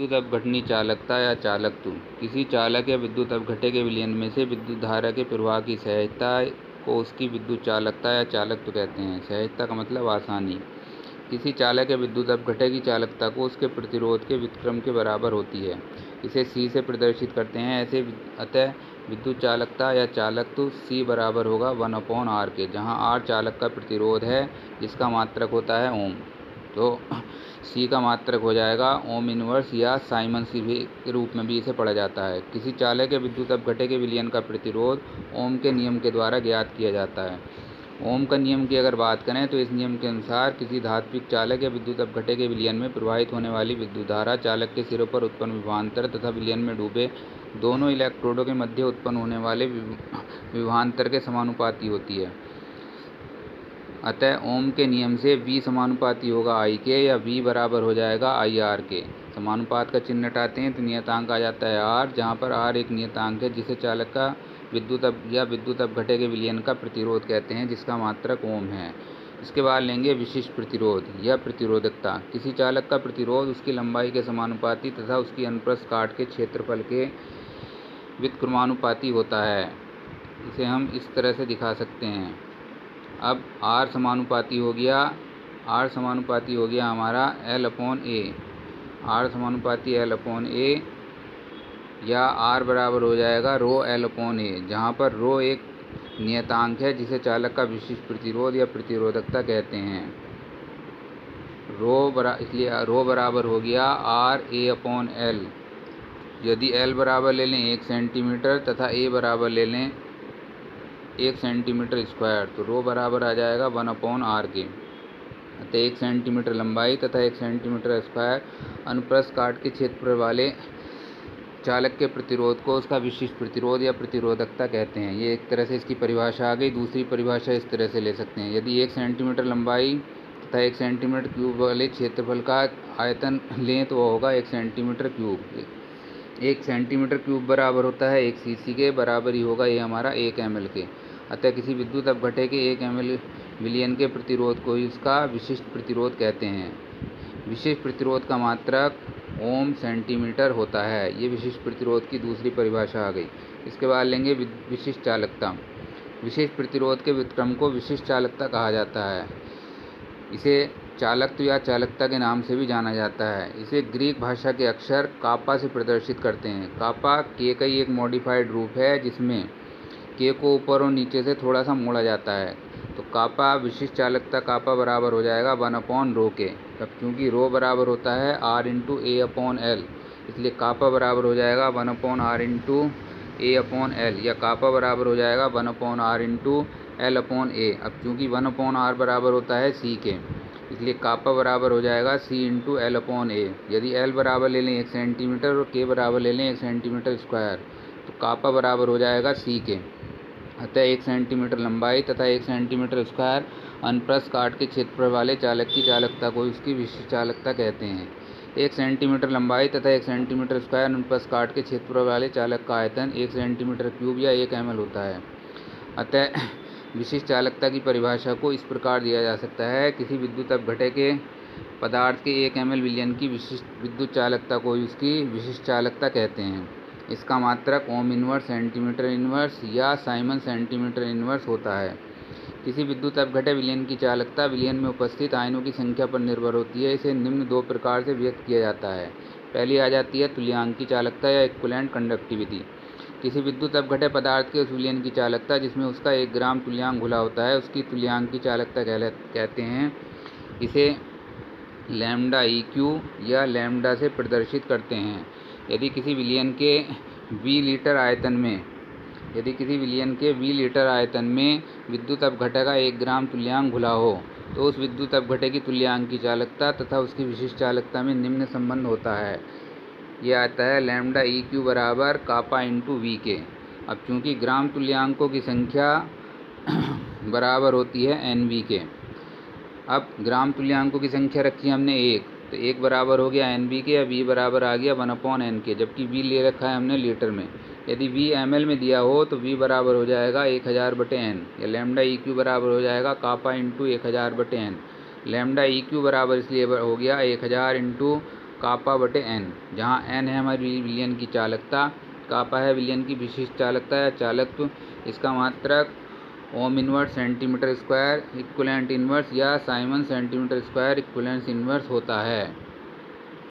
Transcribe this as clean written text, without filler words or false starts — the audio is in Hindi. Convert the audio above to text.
विद्युत अपघटनी चालकता या चालकत्व। किसी चालक या विद्युत अपघटे के विलयन में से विद्युत धारा के प्रवाह की सहजता को उसकी विद्युत चालकता या चालकत्व कहते हैं। सहजता का मतलब आसानी। किसी चालक या विद्युत अपघटे की चालकता को उसके प्रतिरोध के व्युत्क्रम के बराबर होती है। इसे C से प्रदर्शित करते हैं। अतः विद्युत चालकता या चालकत्व C बराबर होगा 1/R के, जहाँ R चालक का प्रतिरोध है जिसका मात्रक होता है ओम। तो C का मात्रक हो जाएगा ओम इनवर्स, या साइमन्स के रूप में भी इसे पढ़ा जाता है। किसी चालक या विद्युत अपघटे के विलयन का प्रतिरोध ओम के नियम के द्वारा ज्ञात किया जाता है। ओम का नियम की अगर बात करें तो इस नियम के अनुसार किसी धात्विक चालक या विद्युत अपघटे के विलयन में प्रवाहित होने वाली विद्युत धारा चालक के सिरों पर उत्पन्न विभवांतर तथा विलयन में डूबे दोनों इलेक्ट्रोडों के मध्य उत्पन्न होने वाले विभवांतर के समानुपाती होती है। अतः ओम के नियम से V समानुपाती होगा I के, या V बराबर हो जाएगा IR के। समानुपात का चिन्ह हटाते हैं तो नियतांक आ जाता है R, जहाँ पर R एक नियतांक है जिसे चालक का विद्युत अपघटे के विलयन का प्रतिरोध कहते हैं, जिसका मात्रक ओम है। इसके बाद लेंगे विशिष्ट प्रतिरोध या प्रतिरोधकता। किसी चालक का प्रतिरोध उसकी लंबाई के समानुपाती तथा उसकी अनुप्रस्थ काट के क्षेत्रफल के व्युत्क्रमानुपाती होता है। इसे हम इस तरह से दिखा सकते हैं। अब R समानुपाती हो गया हमारा L/A। R समानुपाती L/A, या R बराबर हो जाएगा ρL/A, जहाँ पर ρ एक नियतांक है जिसे चालक का विशिष्ट प्रतिरोध या प्रतिरोधकता कहते हैं। इसलिए ρ बराबर हो गया RA/L। यदि L बराबर ले लें 1 सेंटीमीटर तथा A बराबर ले लें 1 सेंटीमीटर स्क्वायर, तो ρ बराबर आ जाएगा 1/R के। अतः 1 सेंटीमीटर लंबाई तथा 1 सेंटीमीटर स्क्वायर अनुप्रस्थ काट के क्षेत्रफल वाले चालक के प्रतिरोध को उसका विशिष्ट प्रतिरोध या प्रतिरोधकता कहते हैं। ये एक तरह से इसकी परिभाषा आ गई। दूसरी परिभाषा इस तरह से ले सकते हैं। यदि 1 सेंटीमीटर लंबाई तथा 1 सेंटीमीटर क्यूब वाले क्षेत्रफल का आयतन लें तो वह होगा 1 सेंटीमीटर क्यूब। 1 सेंटीमीटर क्यूब बराबर होता है 1 cc के, बराबर ही होगा ये हमारा 1 ml के। अतः किसी विद्युत अपघटे के 1 ml विलयन के प्रतिरोध को इसका विशिष्ट प्रतिरोध कहते हैं। विशिष्ट प्रतिरोध का मात्रक ओम सेंटीमीटर होता है। ये विशिष्ट प्रतिरोध की दूसरी परिभाषा आ गई। इसके बाद लेंगे विशिष्ट चालकता। विशिष्ट प्रतिरोध के व्युत्क्रम को विशिष्ट चालकता कहा जाता है। इसे चालकत्व या चालकता के नाम से भी जाना जाता है। इसे ग्रीक भाषा के अक्षर कापा से प्रदर्शित करते हैं। कापा K का ही एक मॉडिफाइड रूप है जिसमें K को ऊपर और नीचे से थोड़ा सा मोड़ा जाता है। तो कापा विशिष्ट चालकता कापा बराबर हो जाएगा 1/ρ के। अब क्योंकि ρ बराबर होता है R/A/L, इसलिए कापा बराबर हो जाएगा 1/R/A/L, या कापा बराबर हो जाएगा 1/R/L/A। अब क्योंकि 1/R बराबर होता है C के, इसलिए कापा बराबर हो जाएगा C/L/A। यदि L बराबर ले लें 1 सेंटीमीटर और K बराबर ले लें 1 सेंटीमीटर स्क्वायर, तो कापा बराबर हो जाएगा C के। अतः 1 सेंटीमीटर लंबाई तथा 1 सेंटीमीटर स्क्वायर अनुप्रस्थ काट के क्षेत्रफल वाले चालक की चालकता को उसकी विशिष्ट चालकता कहते हैं। 1 सेंटीमीटर लंबाई तथा 1 सेंटीमीटर स्क्वायर अनुप्रस्थ काट के क्षेत्रफल वाले चालक का आयतन 1 सेंटीमीटर क्यूब या 1 ml होता है। अतः विशिष्ट चालकता की परिभाषा को इस प्रकार दिया जा सकता है। किसी विद्युत अपघटे के पदार्थ के 1 ml विलयन की विशिष्ट विद्युत चालकता को उसकी विशिष्ट चालकता कहते हैं। इसका मात्रक ओम इनवर्स, सेंटीमीटर इनवर्स या साइमन सेंटीमीटर इनवर्स होता है। किसी विद्युत अपघटे विलयन की चालकता विलयन में उपस्थित आयनों की संख्या पर निर्भर होती है। इसे निम्न 2 प्रकार से व्यक्त किया जाता है। पहली आ जाती है तुल्यांकी चालकता या इक्विवेलेंट कंडक्टिविटी। किसी विद्युत अपघटे पदार्थ के उस विलयन की चालकता जिसमें उसका 1 ग्राम तुल्यांक घुला होता है उसकी तुल्यांकी चालकता कहते हैं। इसे λEq या लैम्ब्डा से प्रदर्शित करते हैं। यदि किसी विलयन के V लीटर आयतन में विद्युत अपघटे का 1 ग्राम तुल्यांक घुला हो तो उस विद्युत अपघटे की तुल्यांकी चालकता तथा उसकी विशिष्ट चालकता में निम्न संबंध होता है। यह आता है λEq बराबर कापा/V के। अब चूंकि ग्राम तुल्यांकों की संख्या बराबर होती है NV के। अब ग्राम तुल्यांकों की संख्या रखी हमने 1, तो 1 बराबर हो गया NV के, या V बराबर आ गया 1/N के, जबकि V ले रखा है हमने लीटर में। यदि V ml में दिया हो तो V बराबर हो जाएगा 1000/N, या λEq बराबर हो जाएगा कापा × 1000/N। λEq बराबर इसलिए हो गया 1000 × कापा बटे एन, जहाँ एन है हमारी विलयन की चालकता, कापा है विलयन की विशिष्ट चालकता या चालकत्व। इसका मात्रक ohm inverse centimetre square equivalent inverse या siemens centimetre square equivalence inverse होता है।